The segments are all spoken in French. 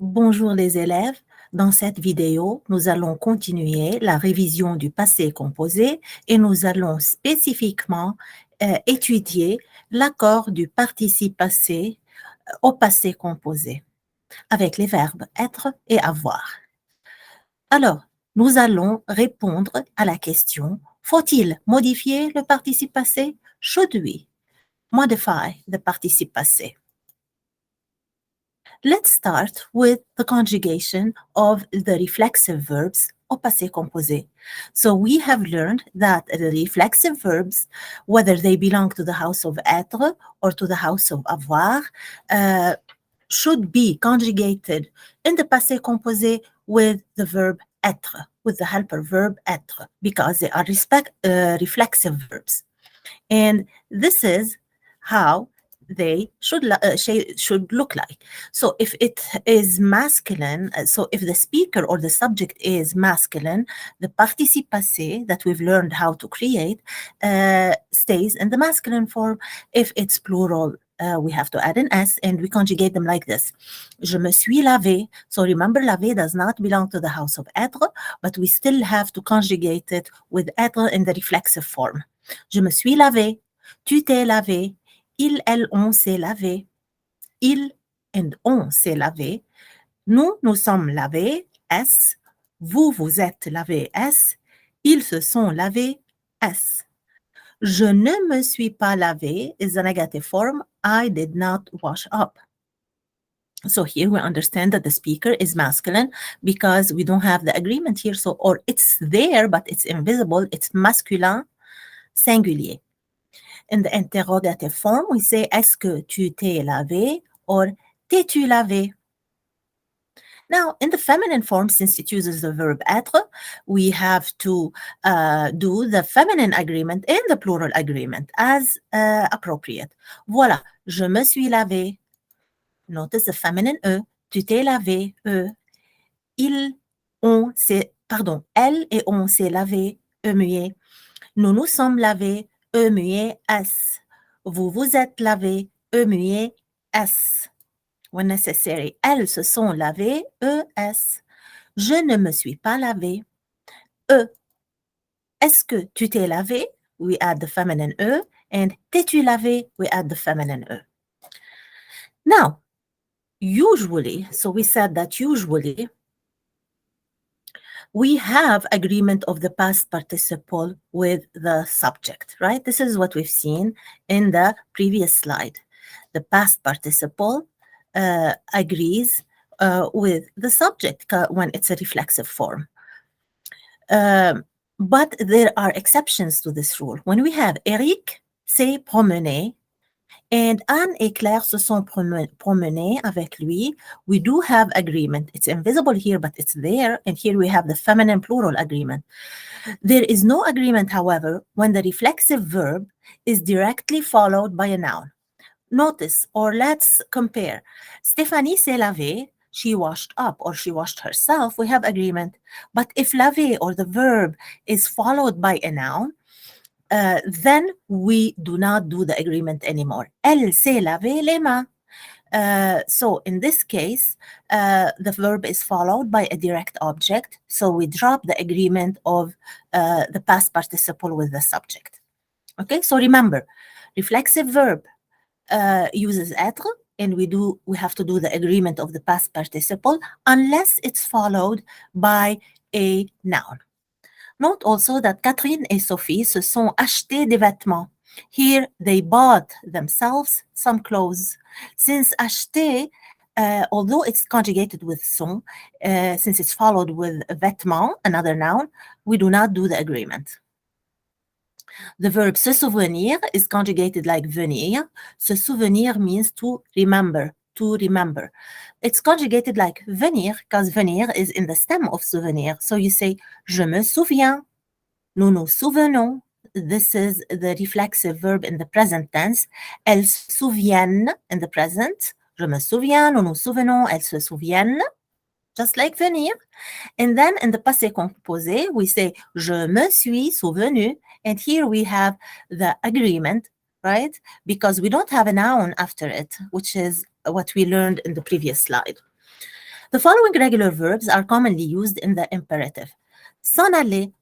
Bonjour les élèves, dans cette vidéo, nous allons continuer la révision du passé composé et nous allons spécifiquement étudier l'accord du participe passé au passé composé avec les verbes être et avoir. Alors, nous allons répondre à la question, faut-il modifier le participe passé? Should we modify the participe passé? Let's start with the conjugation of the reflexive verbs au passé composé. So we have learned that the reflexive verbs, whether they belong to the house of être or to the house of avoir, should be conjugated in the passé composé with the verb être, with the helper verb être, because they are reflexive verbs. And this is how they should look like. So if it is masculine, so if the speaker or the subject is masculine, the participe passé that we've learned how to create stays in the masculine form. If it's plural, we have to add an S and we conjugate them like this. Je me suis lavé. So remember, lavé does not belong to the house of être, but we still have to conjugate it with être in the reflexive form. Je me suis lavé. Tu t'es lavé. Il, elle, on s'est lavé. Il and on s'est lavé. Nous, nous sommes lavés. S. Vous, vous êtes lavés. S. Ils se sont lavés. S. Je ne me suis pas lavé is the negative form. I did not wash up. So here we understand that the speaker is masculine because we don't have the agreement here. So, or it's there, but it's invisible. It's masculin singulier. In the interrogative form, we say est-ce que tu t'es lavé or t'es-tu lavé? Now, in the feminine form, since it uses the verb être, we have to do the feminine agreement and the plural agreement as appropriate. Voilà, je me suis lavé. Notice the feminine E. Tu t'es lavé, E. Elle et on s'est lavé, E muet. Nous nous sommes lavés, E muet, S. Vous vous êtes lavés, E muet, S. When necessary, elles se sont lavées, E, S. Je ne me suis pas lavé, E. Est-ce que tu t'es lavé? We add the feminine E. And t'es-tu lavé? We add the feminine E. Now, usually, so we said that usually, we have agreement of the past participle with the subject, right? This is what we've seen in the previous slide. The past participle agrees with the subject when it's a reflexive form. But there are exceptions to this rule. When we have Eric s'est promené and Anne et Claire se sont promenées avec lui, we do have agreement. It's invisible here, but it's there. And here we have the feminine plural agreement. There is no agreement, however, when the reflexive verb is directly followed by a noun. Notice, or let's compare. Stéphanie s'est lavée, she washed up, or she washed herself, we have agreement. But if laver or the verb is followed by a noun, then we do not do the agreement anymore. Elle s'est lavé les mains. So in this case, the verb is followed by a direct object. So we drop the agreement of the past participle with the subject. Okay, so remember, reflexive verb uses être, and we have to do the agreement of the past participle unless it's followed by a noun. Note also that Catherine et Sophie se sont achetés des vêtements. Here, they bought themselves some clothes. Since acheter, although it's conjugated with sont, since it's followed with vêtements, another noun, we do not do the agreement. The verb se souvenir is conjugated like venir. Se souvenir means to remember, to remember. It's conjugated like venir because venir is in the stem of souvenir. So you say, je me souviens, nous nous souvenons. This is the reflexive verb in the present tense. Elles se souviennent in the present. Je me souviens, nous nous souvenons, elles se souviennent. Just like venir. And then in the passé composé, we say, je me suis souvenu. And here we have the agreement, right? Because we don't have a noun after it, which is what we learned in the previous slide. The following regular verbs are commonly used in the imperative. S'en aller,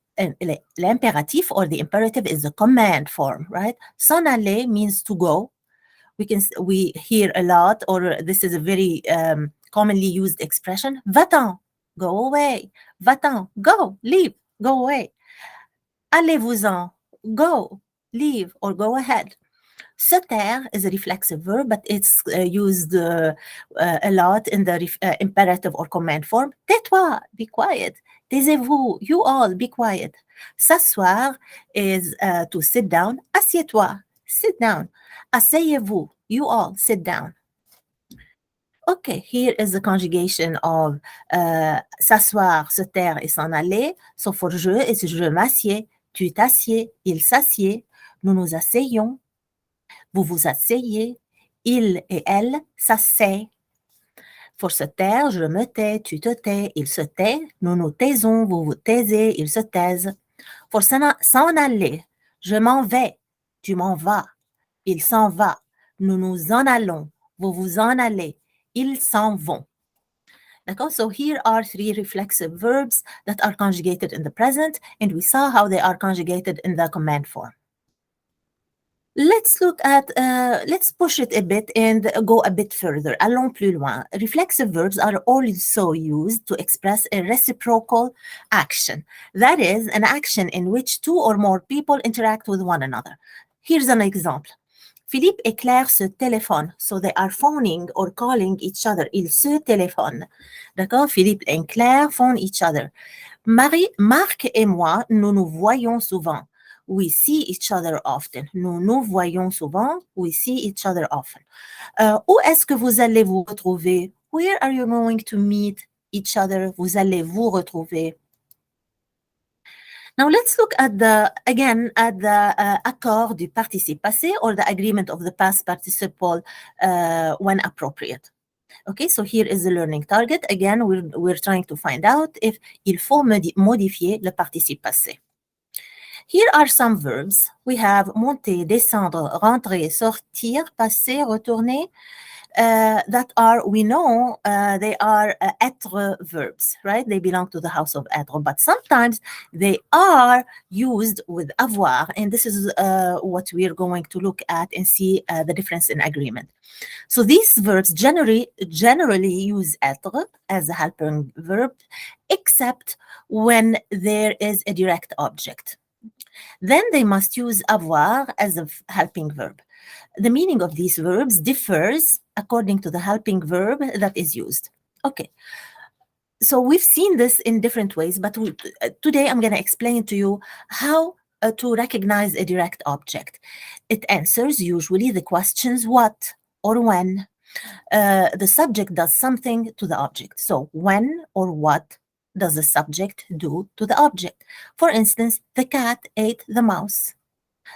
l'imperatif or the imperative is the command form, right? S'en aller means to go. We hear a lot, or this is a very commonly used expression. Va-t'en, go away. Va-t'en, go, leave, go away. Allez-vous-en, go, leave, or go ahead. Se taire is a reflexive verb, but it's used a lot in the imperative or command form. Tais-toi, be quiet. Taisez-vous, you all, be quiet. S'asseoir is to sit down. Assieds-toi, sit down. Asseyez-vous, you all, sit down. Okay, here is the conjugation of s'asseoir, se taire et s'en aller. So for je, it's je m'assieds, tu t'assieds, il s'assied, nous nous asseyons, vous vous asseyez, il et elle s'asseyent. Pour se taire, je me tais, tu te tais, il se tait, nous nous taisons, vous vous taisez, ils se taisent. Pour s'en aller, je m'en vais, tu m'en vas, il s'en va, nous nous en allons, vous vous en allez, ils s'en vont. D'accord? So here are three reflexive verbs that are conjugated in the present, and we saw how they are conjugated in the command form. Let's look at, let's push it a bit and go a bit further. Allons plus loin. Reflexive verbs are also used to express a reciprocal action. That is, an action in which two or more people interact with one another. Here's an example. Philippe et Claire se téléphonent. So they are phoning or calling each other. Ils se téléphonent. D'accord? Philippe et Claire phone each other. Marc et moi, nous nous voyons souvent. We see each other often. Nous nous voyons souvent. We see each other often. Où est-ce que vous allez vous retrouver? Where are you going to meet each other? Vous allez vous retrouver. Now let's look at the accord du participe passé, or the agreement of the past participle when appropriate. Okay, so here is the learning target. Again, we're trying to find out if il faut modifier le participe passé. Here are some verbs. We have monter, descendre, rentrer, sortir, passer, retourner. That are, we know, they are être verbs, right? They belong to the house of être, but sometimes they are used with avoir, and this is what we're going to look at and see the difference in agreement. So these verbs generally use être as a helping verb, except when there is a direct object. Then they must use avoir as a helping verb. The meaning of these verbs differs according to the helping verb that is used. Okay, so we've seen this in different ways, but today I'm going to explain to you how to recognize a direct object. It answers usually the questions what or when. The subject does something to the object. So when or what does the subject do to the object? For instance, the cat ate the mouse.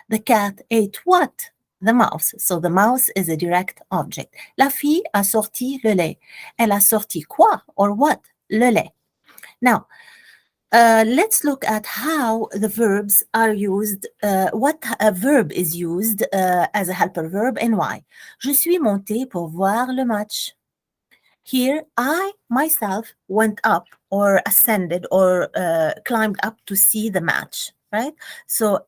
The cat ate what? The mouse. So the mouse is a direct object. La fille a sorti le lait. Elle a sorti quoi or what? Le lait. Now, let's look at how the verbs are used, what a verb is used as a helper verb and why. Je suis monté pour voir le match. Here, I myself went up or ascended or climbed up to see the match, right? So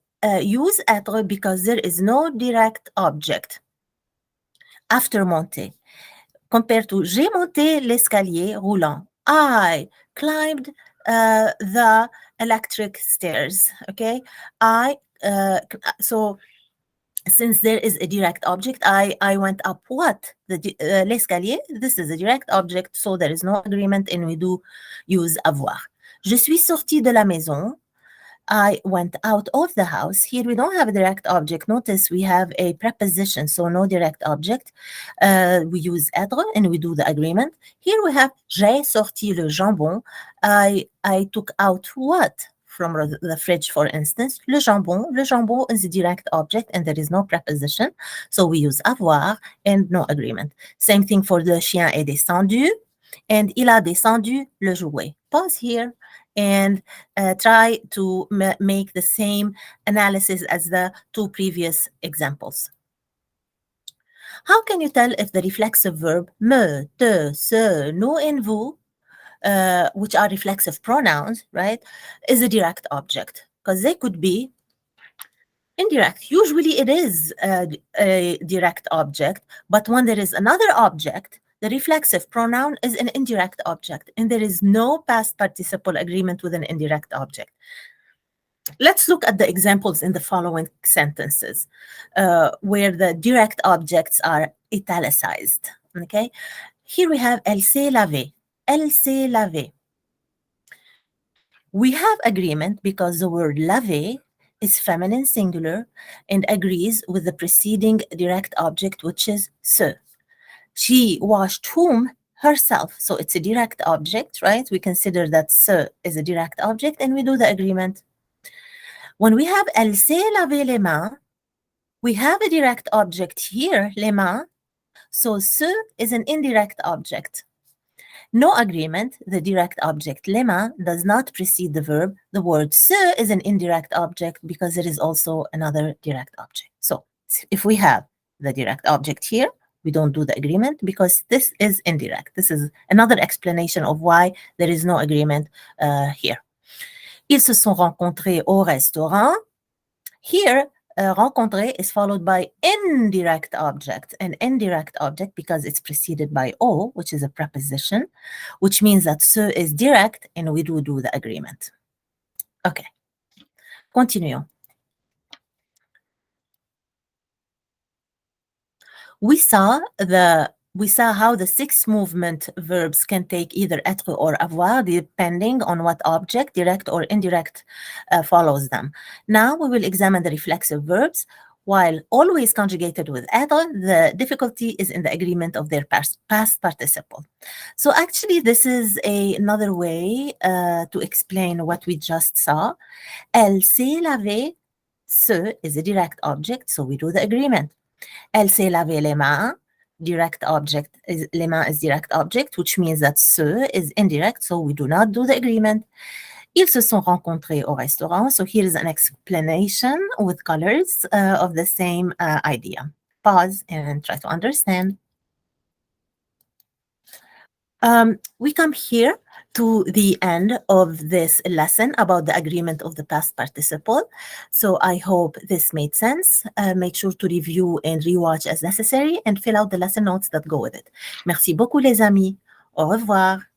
use être because there is no direct object after monter. Compared to j'ai monté l'escalier roulant. I climbed the electric stairs, okay? So since there is a direct object, I went up what? L'escalier. This is a direct object, so there is no agreement, and we do use avoir. Je suis sorti de la maison. I went out of the house. Here we don't have a direct object. Notice we have a preposition, so no direct object. We use être and we do the agreement. Here we have j'ai sorti le jambon. I took out what? From the fridge, for instance. Le jambon is a direct object and there is no preposition. So we use avoir and no agreement. Same thing for le chien est descendu and il a descendu le jouet. Pause here and try to make the same analysis as the two previous examples. How can you tell if the reflexive verb me, te, se, nous, and vous which are reflexive pronouns, right, is a direct object, because they could be indirect. Usually it is a direct object, but when there is another object, the reflexive pronoun is an indirect object, and there is no past participle agreement with an indirect object. Let's look at the examples in the following sentences where the direct objects are italicized. Okay, here we have elle s'est lavée. Elle s'est lavée. We have agreement because the word laver is feminine singular and agrees with the preceding direct object, which is se. She washed whom? Herself. So it's a direct object, right? We consider that se is a direct object and we do the agreement. When we have elle s'est lavé les mains, we have a direct object here, les mains. So se is an indirect object. No agreement, the direct object les mains does not precede the verb. The word se is an indirect object because it is also another direct object. So if we have the direct object here, we don't do the agreement because this is indirect. This is another explanation of why there is no agreement here. Ils se sont rencontrés au restaurant. Here, rencontrer is followed by indirect object, an indirect object because it's preceded by o, which is a preposition, which means that ce is direct and we do the agreement. Okay, continuons. We saw how the 6 movement verbs can take either être or avoir depending on what object, direct or indirect, follows them. Now we will examine the reflexive verbs. While always conjugated with être, the difficulty is in the agreement of their past participle. So actually this is another way to explain what we just saw. Elle s'est lavée, ce is a direct object, so we do the agreement. Elle s'est lavé les mains, direct object is les mains is direct object, which means that ce is indirect, so we do not do the agreement. Ils se sont rencontrés au restaurant. So here is an explanation with colors of the same idea. Pause and try to understand. We come here to the end of this lesson about the agreement of the past participle. So I hope this made sense. Make sure to review and rewatch as necessary and fill out the lesson notes that go with it. Merci beaucoup les amis. Au revoir.